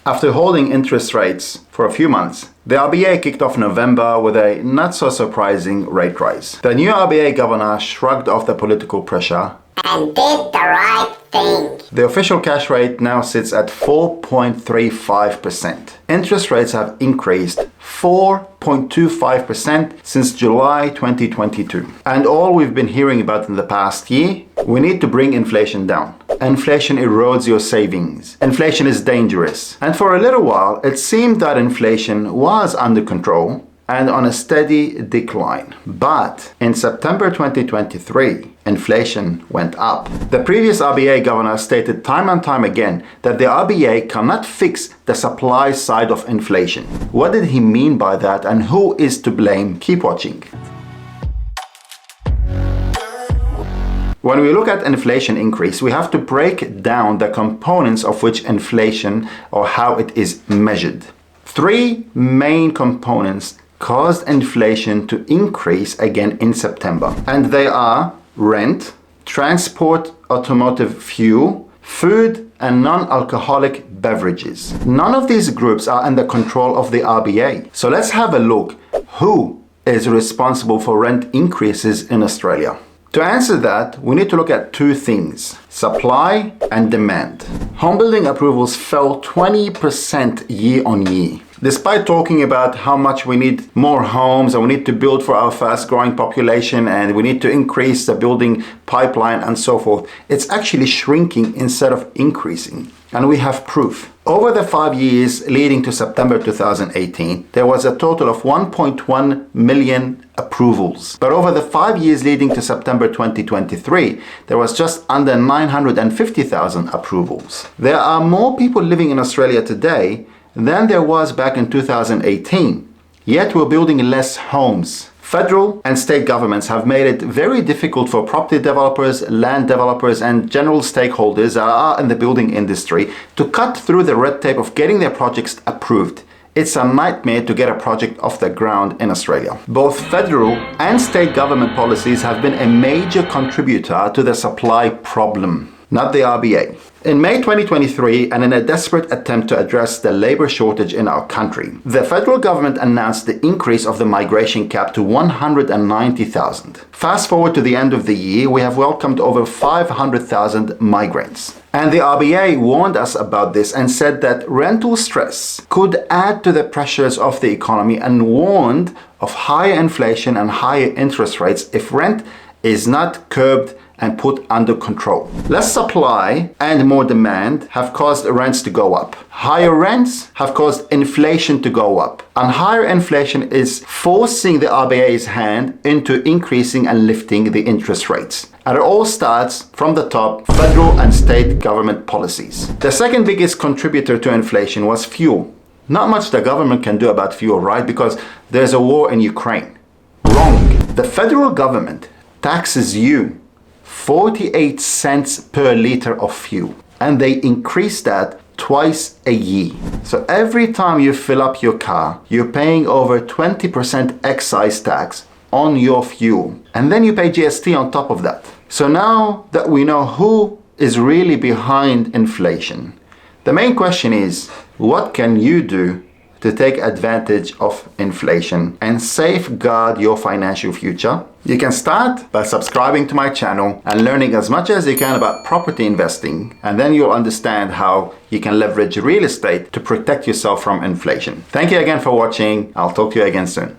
After holding interest rates for a few months, the RBA kicked off November with a not so surprising rate rise. The new RBA governor shrugged off the political pressure and did the right thing. The official cash rate now sits at 4.35%. Interest rates have increased 4.25% since July 2022. And all we've been hearing about in the past year, we need to bring inflation down. Inflation erodes your savings. Inflation is dangerous. And for a little while, it seemed that inflation was under control and on a steady decline. But in September 2023, inflation went up. The previous RBA governor stated time and time again that the RBA cannot fix the supply side of inflation. What did he mean by that, and who is to blame? Keep watching. When we look at inflation increase, we have to break down the components of which inflation or how it is measured. Three main components caused inflation to increase again in September. And they are rent, transport, automotive fuel, food, and non-alcoholic beverages. None of these groups are under control of the RBA. So let's have a look. Who is responsible for rent increases in Australia? To answer that, we need to look at two things: supply and demand. Home building approvals fell 20% year on year. Despite talking about how much we need more homes and we need to build for our fast growing population and we need to increase the building pipeline and so forth, it's actually shrinking instead of increasing. And we have proof. Over the 5 years leading to September 2018, there was a total of 1.1 million approvals. But over the 5 years leading to September 2023, there was just under 950,000 approvals. There are more people living in Australia today than there was back in 2018. Yet we're building less homes. Federal and state governments have made it very difficult for property developers, land developers, and general stakeholders that are in the building industry to cut through the red tape of getting their projects approved. It's a nightmare to get a project off the ground in Australia. Both federal and state government policies have been a major contributor to the supply problem, not the RBA. In May 2023, and in a desperate attempt to address the labor shortage in our country, the federal government announced the increase of the migration cap to 190,000. Fast forward to the end of the year, we have welcomed over 500,000 migrants. And the RBA warned us about this and said that rental stress could add to the pressures of the economy and warned of higher inflation and higher interest rates if rent is not curbed and put under control. Less supply and more demand have caused rents to go up. Higher rents have caused inflation to go up. And higher inflation is forcing the RBA's hand into increasing and lifting the interest rates. And it all starts from the top, federal and state government policies. The second biggest contributor to inflation was fuel. Not much the government can do about fuel, right? Because there's a war in Ukraine. Wrong. The federal government taxes you 48 cents per liter of fuel, and they increase that twice a year. So every time you fill up your car, you're paying over 20% excise tax on your fuel, and then you pay GST on top of that. So now that we know who is really behind inflation, the main question is, what can you do to take advantage of inflation and safeguard your financial future? You can start by subscribing to my channel and learning as much as you can about property investing, and then you'll understand how you can leverage real estate to protect yourself from inflation. Thank you again for watching. I'll talk to you again soon.